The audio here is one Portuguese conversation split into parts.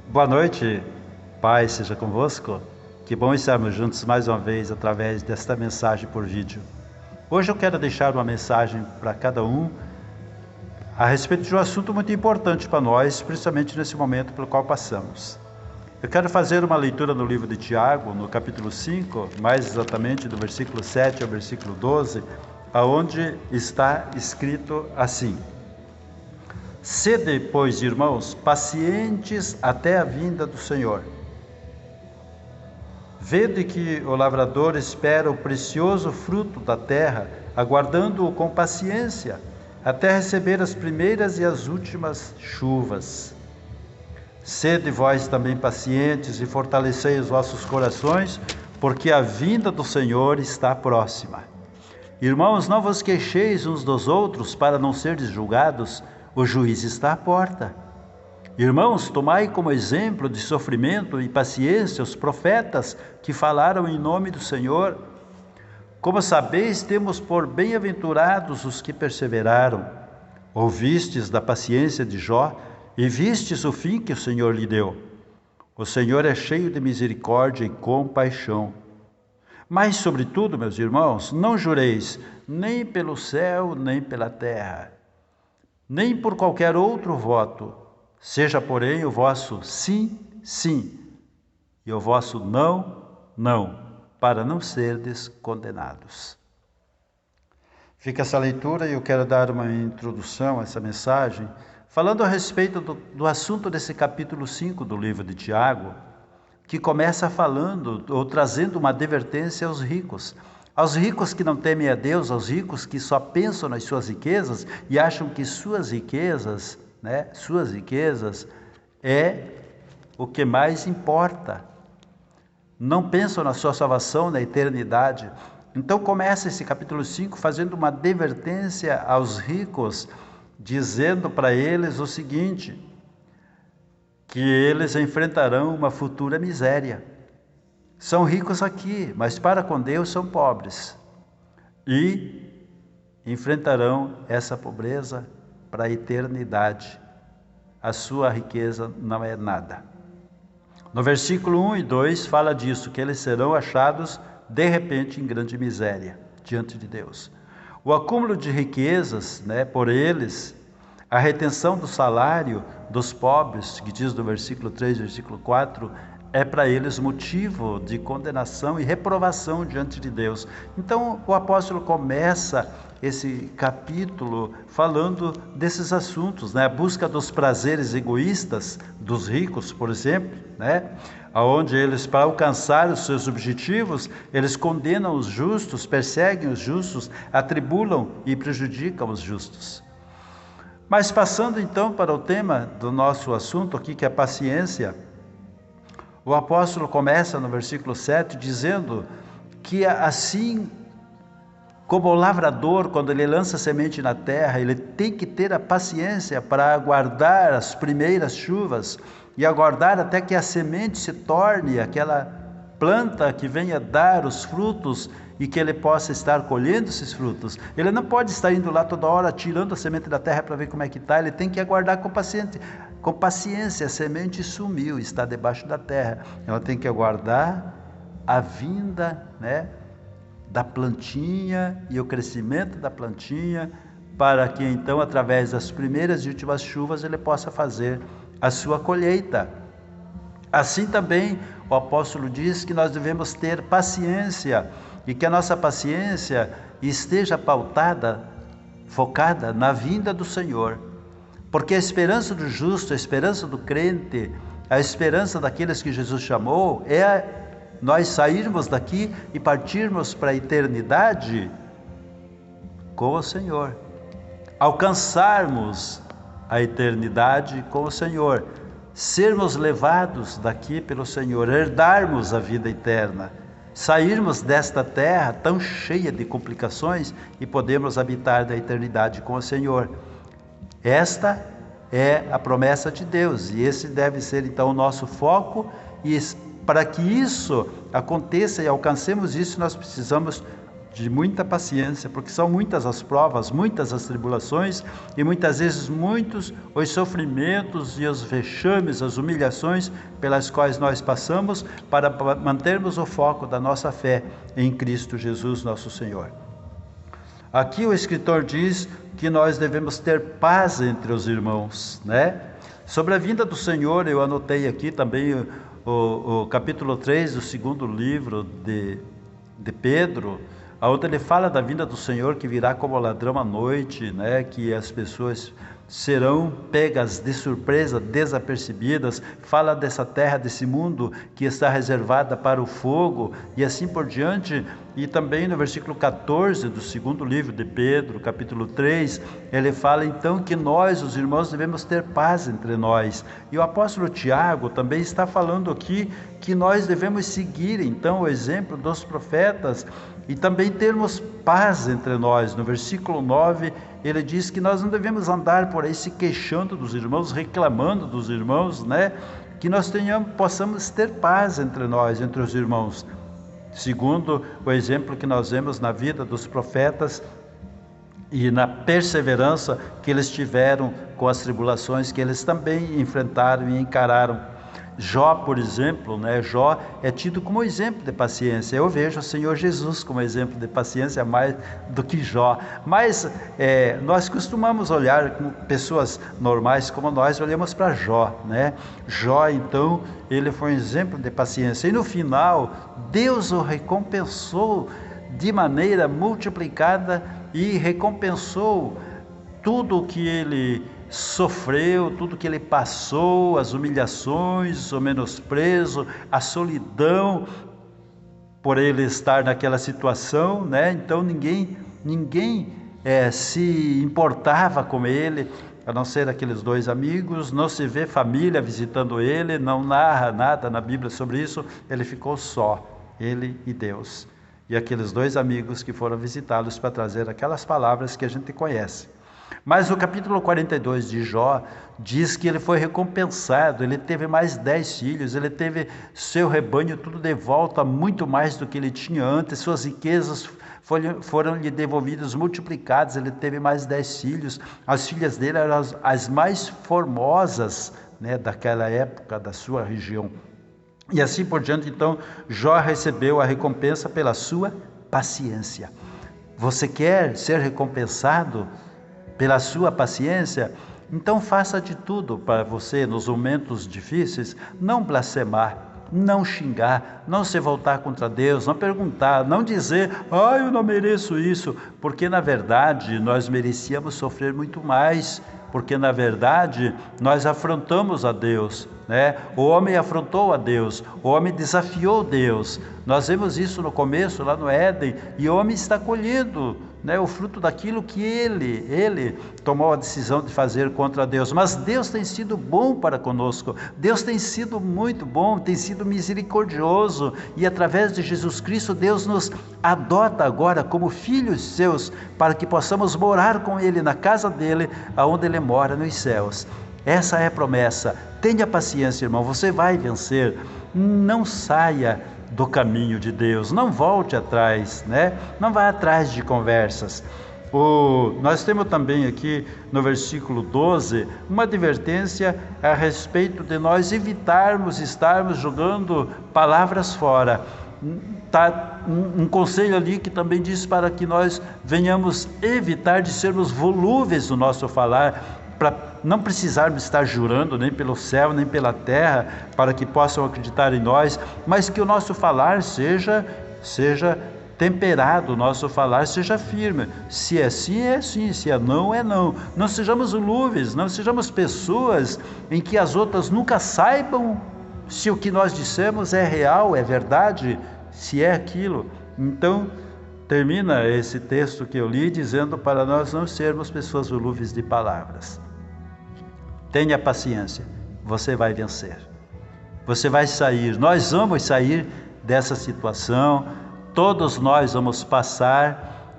Boa noite, Pai seja convosco. Que bom estarmos juntos mais uma vez através desta mensagem por vídeo. Hoje eu quero deixar uma mensagem para cada um a respeito de um assunto muito importante para nós, principalmente nesse momento pelo qual passamos. Eu quero fazer uma leitura no livro de Tiago, no capítulo 5, mais exatamente do versículo 7 ao versículo 12, aonde está escrito assim: Sede, pois, irmãos, pacientes até a vinda do Senhor. Vede que o lavrador espera o precioso fruto da terra, aguardando-o com paciência, até receber as primeiras e as últimas chuvas. Sede vós também pacientes e fortalecei os vossos corações, porque a vinda do Senhor está próxima. Irmãos, não vos queixeis uns dos outros para não serdes julgados, o juiz está à porta. Irmãos, tomai como exemplo de sofrimento e paciência os profetas que falaram em nome do Senhor. Como sabeis, temos por bem-aventurados os que perseveraram. Ouvistes da paciência de Jó e vistes o fim que o Senhor lhe deu. O Senhor é cheio de misericórdia e compaixão. Mas, sobretudo, meus irmãos, não jureis nem pelo céu, nem pela terra, nem por qualquer outro voto. Seja, porém, o vosso sim, sim, e o vosso não, não, para não serdes condenados. Fica essa leitura e eu quero dar uma introdução a essa mensagem, falando a respeito do assunto desse capítulo 5 do livro de Tiago, que começa falando ou trazendo uma advertência aos ricos que não temem a Deus, aos ricos que só pensam nas suas riquezas e acham que suas riquezas é o que mais importa. Não pensam na sua salvação, na eternidade. Então começa esse capítulo 5 fazendo uma advertência aos ricos, dizendo para eles o seguinte: que eles enfrentarão uma futura miséria. São ricos aqui, mas para com Deus são pobres. E enfrentarão essa pobreza para a eternidade. A sua riqueza não é nada. No versículo 1 e 2 fala disso, que eles serão achados de repente em grande miséria diante de Deus. O acúmulo de riquezas, por eles, a retenção do salário dos pobres, que diz no versículo 3, versículo 4, é para eles motivo de condenação e reprovação diante de Deus. Então o apóstolo começa esse capítulo falando desses assuntos, a busca dos prazeres egoístas dos ricos, por exemplo, onde eles, para alcançar os seus objetivos, eles condenam os justos, perseguem os justos, atribulam e prejudicam os justos. Mas passando então para o tema do nosso assunto aqui, que é a paciência, o apóstolo começa no versículo 7 dizendo que assim como o lavrador, quando ele lança a semente na terra, ele tem que ter a paciência para aguardar as primeiras chuvas e aguardar até que a semente se torne aquela planta que venha dar os frutos e que ele possa estar colhendo esses frutos. Ele não pode estar indo lá toda hora tirando a semente da terra para ver como é que está, ele tem que aguardar com paciência. A semente sumiu, está debaixo da terra, ela tem que aguardar a vinda da plantinha e o crescimento da plantinha, para que então, através das primeiras e últimas chuvas, ele possa fazer a sua colheita. Assim também o apóstolo diz que nós devemos ter paciência e que a nossa paciência esteja pautada, focada na vinda do Senhor, porque a esperança do justo, a esperança do crente, a esperança daqueles que Jesus chamou é nós sairmos daqui e partirmos para a eternidade com o Senhor, alcançarmos a eternidade com o Senhor, sermos levados daqui pelo Senhor, herdarmos a vida eterna, sairmos desta terra tão cheia de complicações e podermos habitar da eternidade com o Senhor. Esta é a promessa de Deus e esse deve ser então o nosso foco, e para que isso aconteça e alcancemos isso, nós precisamos de muita paciência, porque são muitas as provas, muitas as tribulações e muitas vezes muitos os sofrimentos e os vexames, as humilhações pelas quais nós passamos para mantermos o foco da nossa fé em Cristo Jesus, nosso Senhor. Aqui o escritor diz que nós devemos ter paz entre os irmãos, né? Sobre a vinda do Senhor, eu anotei aqui também o capítulo 3 do segundo livro de Pedro, onde ele fala da vinda do Senhor que virá como ladrão à noite, né? Que as pessoas serão pegas de surpresa, desapercebidas, fala dessa terra, desse mundo que está reservada para o fogo e assim por diante. E também no versículo 14 do segundo livro de Pedro, capítulo 3, ele fala então que nós, os irmãos, devemos ter paz entre nós. E o apóstolo Tiago também está falando aqui que nós devemos seguir então o exemplo dos profetas e também termos paz entre nós. No versículo 9, ele diz que nós não devemos andar por aí se queixando dos irmãos, reclamando dos irmãos, né? Que nós possamos ter paz entre nós, entre os irmãos, segundo o exemplo que nós vemos na vida dos profetas e na perseverança que eles tiveram com as tribulações que eles também enfrentaram e encararam. Jó, por exemplo, né? Jó é tido como exemplo de paciência. Eu vejo o Senhor Jesus como exemplo de paciência mais do que Jó. Mas nós costumamos olhar como pessoas normais como nós olhamos para Jó, né? Jó, então, ele foi um exemplo de paciência. E no final, Deus o recompensou de maneira multiplicada e recompensou tudo o que ele sofreu, tudo que ele passou, as humilhações, o menosprezo, a solidão, por ele estar naquela situação, né? Então ninguém se importava com ele, a não ser aqueles dois amigos, não se vê família visitando ele, não narra nada na Bíblia sobre isso, ele ficou só, ele e Deus. E aqueles dois amigos que foram visitá-los para trazer aquelas palavras que a gente conhece. Mas o capítulo 42 de Jó diz que ele foi recompensado, ele teve mais 10 filhos, ele teve seu rebanho tudo de volta, muito mais do que ele tinha antes, suas riquezas foram-lhe devolvidas, multiplicadas, ele teve mais 10 filhos, as filhas dele eram as mais formosas, né, daquela época, da sua região. E assim por diante, então, Jó recebeu a recompensa pela sua paciência. Você quer ser recompensado pela sua paciência? Então faça de tudo para você, nos momentos difíceis, não blasfemar, não xingar, não se voltar contra Deus, não perguntar, não dizer, eu não mereço isso, porque na verdade nós merecíamos sofrer muito mais, porque na verdade nós afrontamos a Deus, né? O homem afrontou a Deus, o homem desafiou Deus. Nós vemos isso no começo, lá no Éden, e o homem está colhendo, né, o fruto daquilo que ele tomou a decisão de fazer contra Deus. Mas Deus tem sido bom para conosco, Deus tem sido muito bom, tem sido misericordioso, e através de Jesus Cristo, Deus nos adota agora como filhos seus, para que possamos morar com Ele na casa dele, aonde Ele mora nos céus. Essa é a promessa. Tenha paciência, irmão, você vai vencer. Não saia do caminho de Deus, não volte atrás, né? Não vá atrás de conversas. Nós temos também aqui no versículo 12 uma advertência a respeito de nós estarmos jogando palavras fora. Tá um conselho ali que também diz para que nós venhamos evitar de sermos volúveis no nosso falar, para não precisarmos estar jurando nem pelo céu, nem pela terra, para que possam acreditar em nós, mas que o nosso falar seja temperado, o nosso falar seja firme. Se é sim, é sim, se é não, é não. Não sejamos volúveis, não sejamos pessoas em que as outras nunca saibam se o que nós dissemos é real, é verdade, se é aquilo. Então, termina esse texto que eu li dizendo para nós não sermos pessoas volúveis de palavras. Tenha paciência, você vai vencer. Você vai sair, nós vamos sair dessa situação, todos nós vamos passar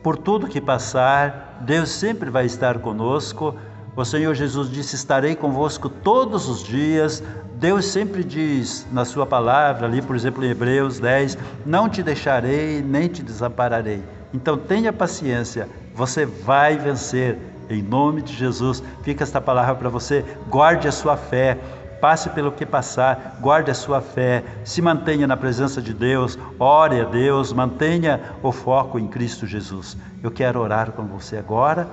por tudo que passar, Deus sempre vai estar conosco, O Senhor Jesus disse: estarei convosco todos os dias. Deus sempre diz na sua palavra, ali por exemplo em Hebreus 10, não te deixarei nem te desampararei. Então tenha paciência, você vai vencer, em nome de Jesus. Fica esta palavra para você, guarde a sua fé, passe pelo que passar, guarde a sua fé, se mantenha na presença de Deus, ore a Deus, mantenha o foco em Cristo Jesus. Eu quero orar com você agora,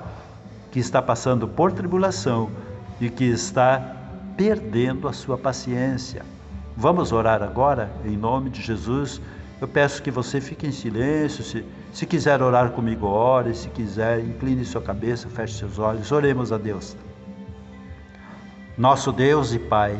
que está passando por tribulação e que está perdendo a sua paciência. Vamos orar agora, em nome de Jesus. Eu peço que você fique em silêncio, se quiser orar comigo, ore, se quiser, incline sua cabeça, feche seus olhos, oremos a Deus. Nosso Deus e Pai,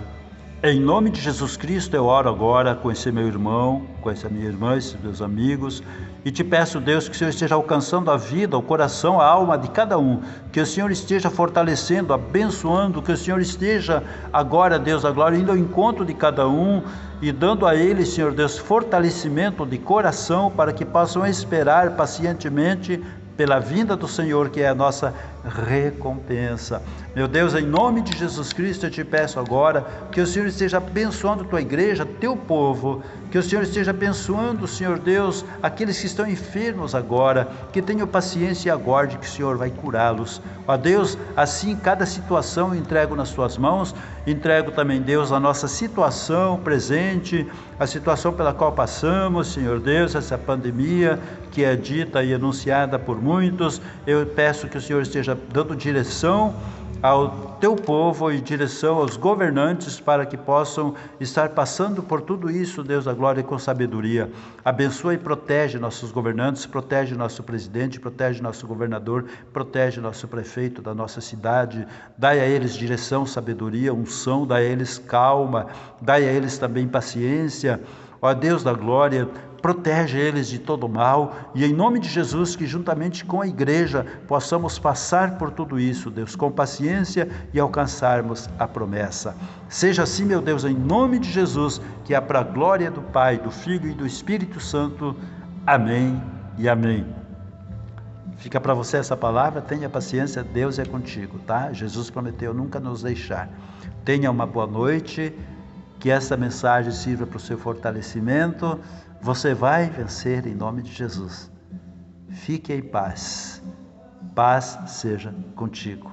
em nome de Jesus Cristo, eu oro agora com esse meu irmão, com essa minha irmã, esses meus amigos, e te peço, Deus, que o Senhor esteja alcançando a vida, o coração, a alma de cada um, que o Senhor esteja fortalecendo, abençoando, que o Senhor esteja agora, Deus da glória, indo ao encontro de cada um e dando a eles, Senhor Deus, fortalecimento de coração para que possam esperar pacientemente pela vinda do Senhor, que é a nossa recompensa. Meu Deus, em nome de Jesus Cristo, eu te peço agora que o Senhor esteja abençoando tua igreja, teu povo, que o Senhor esteja abençoando, Senhor Deus, aqueles que estão enfermos agora, que tenham paciência e aguarde que o Senhor vai curá-los. Ó Deus, assim cada situação eu entrego nas tuas mãos, entrego também, Deus, a nossa situação presente, a situação pela qual passamos, Senhor Deus, essa pandemia que é dita e anunciada por muitos. Eu peço que o Senhor esteja dando direção ao teu povo e direção aos governantes para que possam estar passando por tudo isso, Deus da glória, com sabedoria. Abençoa e protege nossos governantes, protege nosso presidente, protege nosso governador, protege nosso prefeito da nossa cidade. Dai a eles direção, sabedoria, unção, dai a eles calma, dai a eles também paciência. Ó Deus da glória, protege eles de todo mal, e em nome de Jesus, que juntamente com a igreja possamos passar por tudo isso, Deus, com paciência e alcançarmos a promessa. Seja assim, meu Deus, em nome de Jesus, que é para a glória do Pai, do Filho e do Espírito Santo. Amém e amém. Fica para você essa palavra, tenha paciência, Deus é contigo, tá? Jesus prometeu nunca nos deixar. Tenha uma boa noite, que essa mensagem sirva para o seu fortalecimento. Você vai vencer em nome de Jesus. Fique em paz. Paz seja contigo.